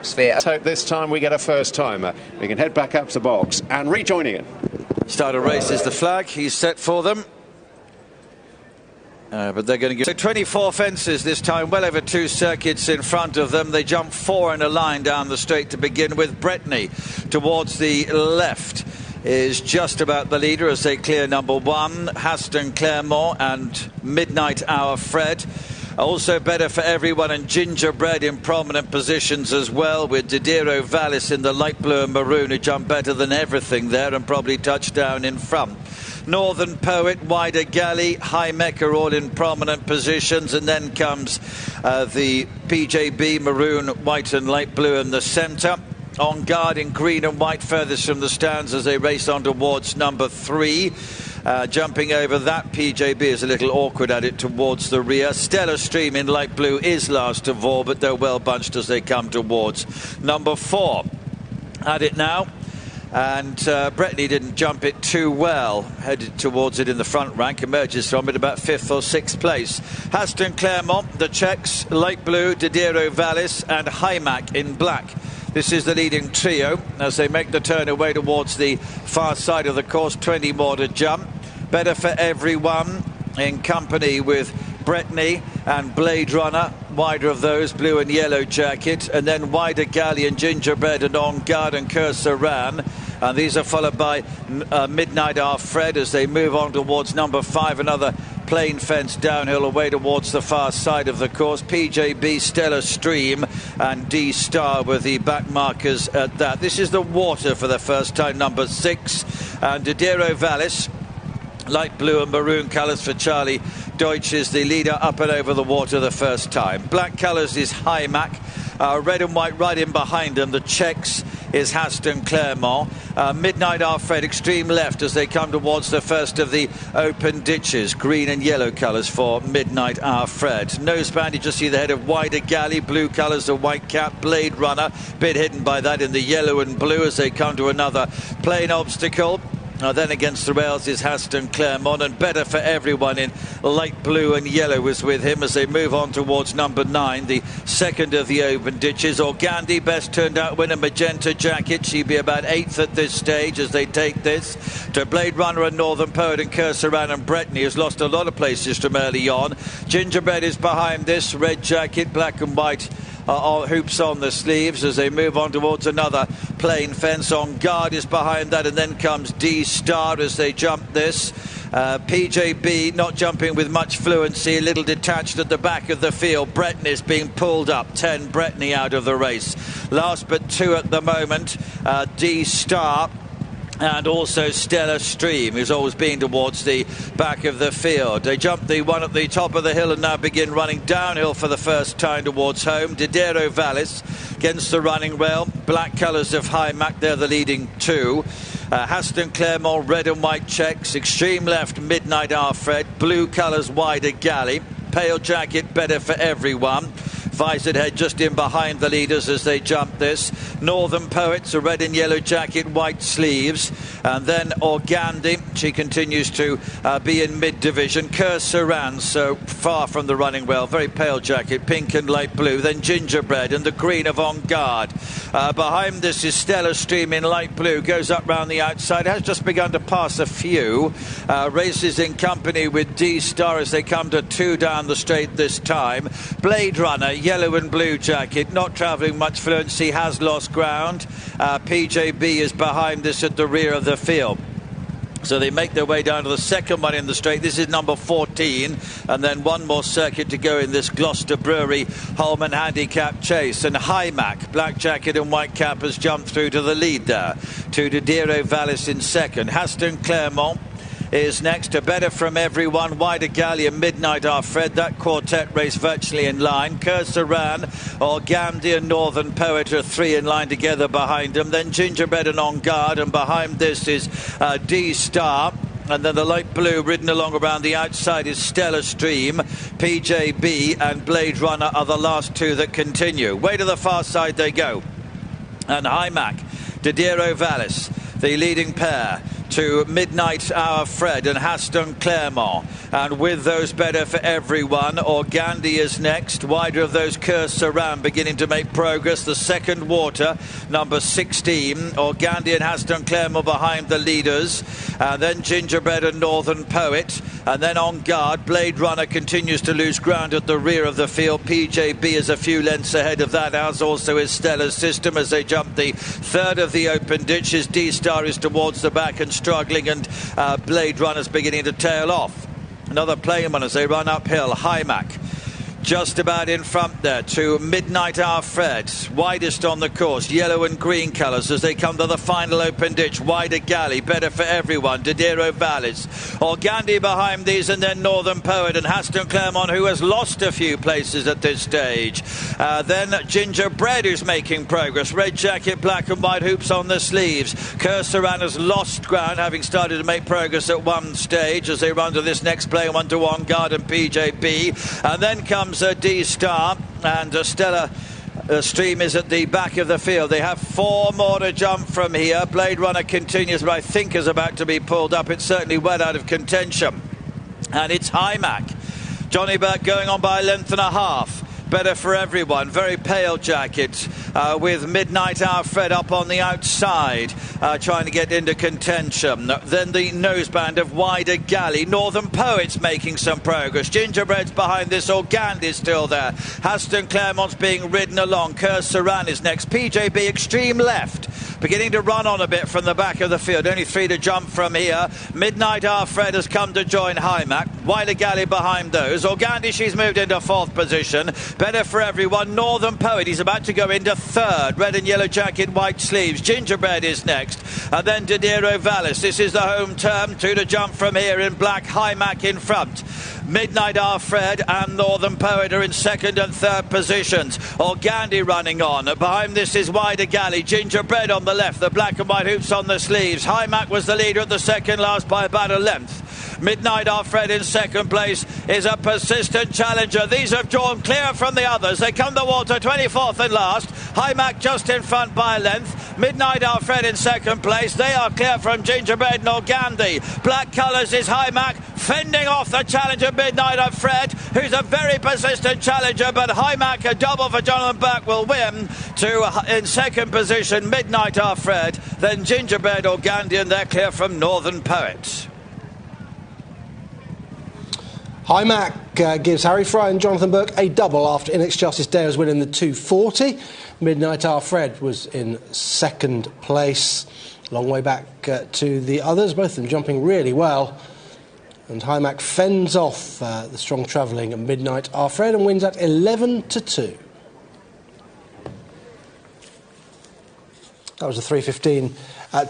Sphere. So this time we get a first timer. We can head back up to the box and rejoining it. Start a race is the flag. He's set for them. But they're going to get so 24 fences this time, well over 2 circuits in front of them. They jump 4 in a line down the straight to begin with. Brittany towards the left is just about the leader as they clear number 1. Haston, Clermont and Midnight Hour Fred. Also Better for Everyone and Gingerbred in prominent positions as well, with Didero Vallis in the light blue and maroon, who jump better than everything there and probably touchdown in front. Northern Poet, Wider Galley, Hymac are all in prominent positions, and then comes the PJB maroon, white and light blue in the centre. On guard in green and white furthest from the stands as they race on towards number 3. Jumping over that, PJB is a little awkward at it towards the rear. Stellar Stream in light blue is last of all, but they're well bunched as they come towards number 4. At it now. And Brittany didn't jump it too well, headed towards it in the front rank, emerges from it about 5th or 6th place. Haston, Clermont, the Czechs, light blue, Didero Vallis and Hymac in black. This is the leading trio as they make the turn away towards the far side of the course. 20 more to jump. Better for Everyone in company with Brittany and Blade Runner, wider of those, blue and yellow jacket, and then Wider Galley and Gingerbred and On Guard and Cursaran. And these are followed by Midnight Hour Fred as they move on towards number 5, another plain fence downhill away towards the far side of the course. PJB, Stellar Stream and D Star with the back markers at that. This is the water for the first time, number 6, and Didero Vallis, light blue and maroon colours for Charlie Deutsch, is the leader up and over the water the first time. Black colours is Hymac. Red and white right in behind them, the Czechs, is Haston, Clermont. Midnight Hour Fred extreme left as they come towards the first of the open ditches. Green and yellow colours for Midnight Hour Fred. Noseband, you just see the head of Wider Galley. Blue colours, the white cap. Blade Runner, bit hidden by that in the yellow and blue as they come to another plain obstacle. Then against the rails is Haston, Clermont, and Better for Everyone in light blue and yellow is with him as they move on towards number 9, the second of the open ditches. Organdi, best turned out winner, magenta jacket. She'd be about 8th at this stage as they take this to Blade Runner and Northern Poet and Cursaran and Brittany, has lost a lot of places from early on. Gingerbred is behind this, red jacket, black and white hoops on the sleeves as they move on towards another plain fence. On Guard is behind that, and then comes D Star as they jump this. PJB not jumping with much fluency, a little detached at the back of the field. Brittany is being pulled up, 10 Brittany out of the race. Last but 2 at the moment, D Star and also Stellar Stream, who's always been towards the back of the field. They jump the one at the top of the hill and now begin running downhill for the first time towards home. Didero Vallis against the running rail. Black colours of Hymac, they're the leading 2. Haston, Clermont, red and white checks. Extreme left, Midnight Hour Fred. Blue colours, Wider Galley. Pale jacket, Better for Everyone. Visored head just in behind the leaders as they jump this. Northern Poets, a red and yellow jacket, white sleeves. And then Organdi, she continues to be in mid-division. Cursaran, so far from the running rail, very pale jacket, pink and light blue. Then Gingerbred and the green of On Guard. Behind this is Stellar Stream in light blue, goes up round the outside, has just begun to pass a few. Races in company with D Star as they come to 2 down the straight this time. Blade Runner, yellow and blue jacket, not travelling much fluency, has lost ground. PJB is behind this at the rear of the field. So they make their way down to the second one in the straight. This is number 14, and then one more circuit to go in this Gloucester Brewery Holman Handicap chase. And Hymac, black jacket and white cap, has jumped through to the lead there. To Didero Vallis in second. Haston, Clermont is next to Better from Everyone, Wider Galley and Midnight Hour Fred. That quartet race virtually in line. Cursaran, Organdi and Northern Poet are 3 in line together behind them. Then Gingerbred and On Guard, and behind this is D Star. And then the light blue ridden along around the outside is Stellar Stream. PJB and Blade Runner are the last 2 that continue. Way to the far side they go. And Hymac, Didero Vallis, the leading pair. to Midnight Hour Fred and Haston Clermont. And with those better for everyone, Organdi is next. Wider of those Clermont beginning to make progress. The second water, number 16. Organdi and Haston Clermont behind the leaders. Then Gingerbred and Northern Poet. And then on guard, Blade Runner continues to lose ground at the rear of the field. PJB is a few lengths ahead of that, as also is Stella's System as they jump the third of the open ditches. D-Star is towards the back and struggling, and Blade Runner's beginning to tail off. Another plain one as they run uphill. Hymac just about in front there to Midnight Hour Fred, widest on the course, yellow and green colours as they come to the final open ditch. Wider galley, better for everyone. Didero Vallis, Organdi behind these, and then Northern Poet and Haston Clermont, who has lost a few places at this stage. Then Gingerbred, who's making progress. Red jacket, black and white hoops on the sleeves. Clermont has lost ground, having started to make progress at one stage as they run to this next play, one to On Guard and PJB. And then comes D-Star, and Stella Stream is at the back of the field. They have 4 more to jump from here. Blade Runner continues, but I think is about to be pulled up. It's certainly well out of contention. And it's Hymac. Johnny Burke going on by a length and a half. Better for everyone. Very pale jacket with Midnight Hour Fred up on the outside, trying to get into contention. Then the noseband of Wider Galley. Northern Poet's making some progress. Gingerbred's behind this. Organdi's still there. Haston Clermont's being ridden along. Clermont is next. PJB extreme left, beginning to run on a bit from the back of the field. Only 3 to jump from here. Midnight Hour Fred has come to join Hymac. Wider Galley behind those. Organdi, she's moved into 4th position. Better for everyone. Northern Poet, he's about to go into 3rd. Red and yellow jacket, white sleeves. Gingerbred is next. And then Didero Vallis. This is the home turn. 2 to jump from here in black. Hymac in front. Midnight Hour Fred and Northern Poet are in 2nd and 3rd positions. Organdi running on. Behind this is Wider Galley. Gingerbred on the left. The black and white hoops on the sleeves. Hymac was the leader at the second last by about a length. Midnight Hour Fred in 2nd place is a persistent challenger. These have drawn clear from the others. They come to water 24th and last. Hymac just in front by a length. Midnight Hour Fred in 2nd place. They are clear from Gingerbred and Organdi. Black colours is Hymac, fending off the challenger Midnight Hour Fred, who's a very persistent challenger, but Hymac, a double for Jonathan Burke, will win to in 2nd position Midnight Hour Fred, then Gingerbred, Organdi, and they're clear from Northern Poet. Hymac gives Harry Fry and Jonathan Burke a double after Inex Justice Dare's win in the 240. Midnight Hour Fred was in 2nd place. Long way back to the others, both of them jumping really well. And Hymac fends off the strong travelling Midnight Hour Fred and wins at 11-2. That was a 3:15 at